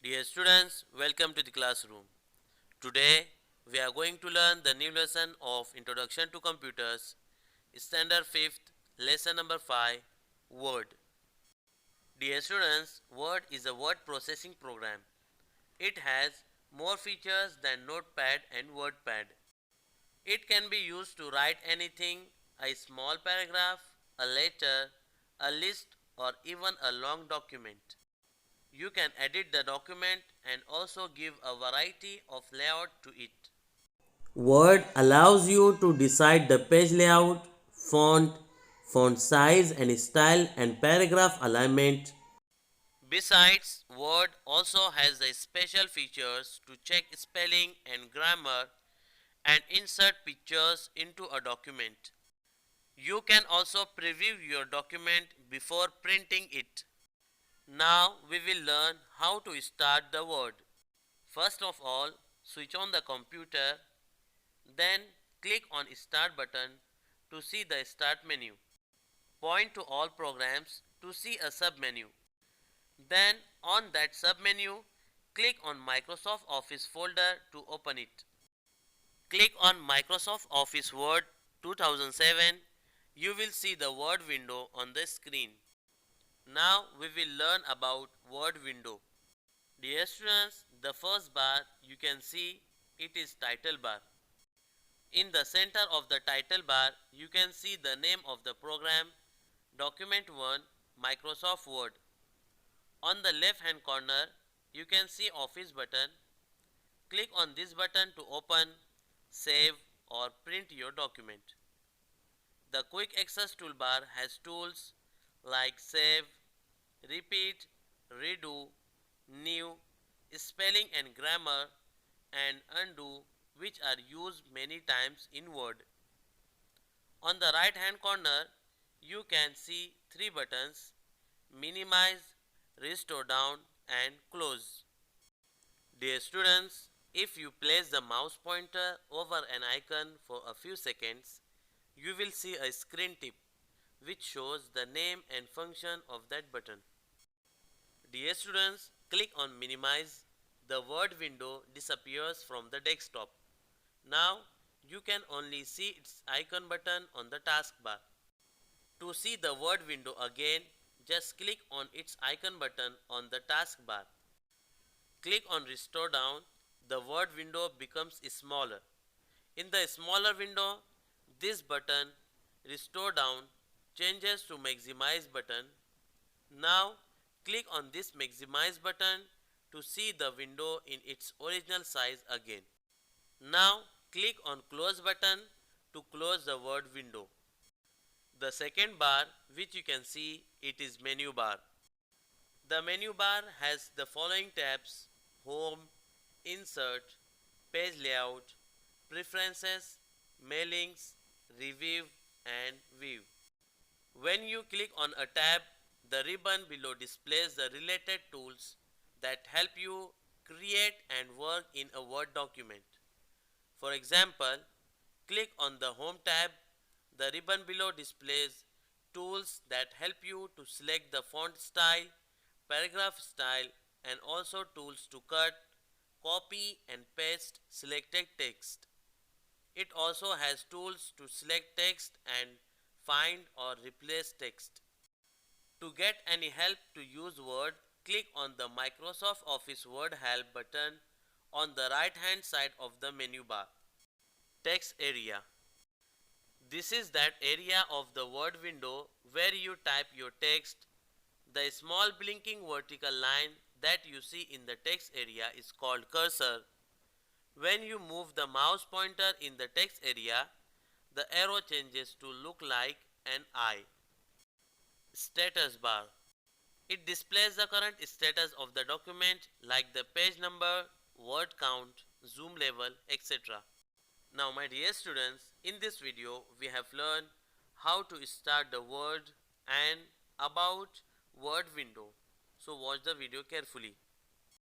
Dear students, welcome to the classroom. Today we are going to learn the new lesson of Introduction to Computers, Standard 5th, lesson number 5, Word. Dear students, Word is a word processing program. It has more features than Notepad and WordPad. It can be used to write anything, a small paragraph, a letter, a list, or even a long document. You can edit the document and also give a variety of layout to it. Word allows you to decide the page layout, font size and style and paragraph alignment. Besides, Word also has the special features to check spelling and grammar and insert pictures into a document. You can also preview your document before printing it. Now we will learn how to start the Word. First of all, switch on the computer, then click on Start button to see the Start menu. Point to All Programs to see a submenu. Then on that submenu, click on Microsoft Office folder to open it. Click on Microsoft Office Word 2007. You will see the Word window on the screen. Now we will learn about Word window. Dear students, the first bar you can see it is title bar. In the center of the title bar you can see the name of the program Document 1 Microsoft Word. On the left hand corner you can see Office button. Click on this button to open, save or print your document. The quick access toolbar has tools like save, repeat, redo, new, spelling and grammar, and undo, which are used many times in Word. On the right hand corner, you can see three buttons: minimize, restore down, and close. Dear students, if you place the mouse pointer over an icon for a few seconds, you will see a screen tip which shows the name and function of that button. Dear students, click on minimize. The Word window disappears from the desktop. Now you can only see its icon button on the taskbar. To see the Word window again, just click on its icon button on the taskbar. Click on restore down. The Word window becomes smaller. In the smaller window, this button restore down changes to maximize button. Now click on this maximize button to see the window in its original size again. Now click on close button to close the Word window. The second bar which you can see it is menu bar. The menu bar has the following tabs: Home, Insert, Page Layout, Preferences, Mailings, Review and View. When you click on a tab, the ribbon below displays the related tools that help you create and work in a Word document. For example, click on the Home tab. The ribbon below displays tools that help you to select the font style, paragraph style, and also tools to cut, copy, and paste selected text. It also has tools to select text and find or replace text. To get any help to use Word, click on the Microsoft Office Word Help button on the right hand side of the menu bar. Text area. This is that area of the Word window where you type your text. The small blinking vertical line that you see in the text area is called cursor. When you move the mouse pointer in the text area, the arrow changes to look like an eye. Status bar. It displays the current status of the document like the page number, word count, zoom level, etc. Now my dear students, in this video we have learned how to start the Word and about Word window. So watch the video carefully.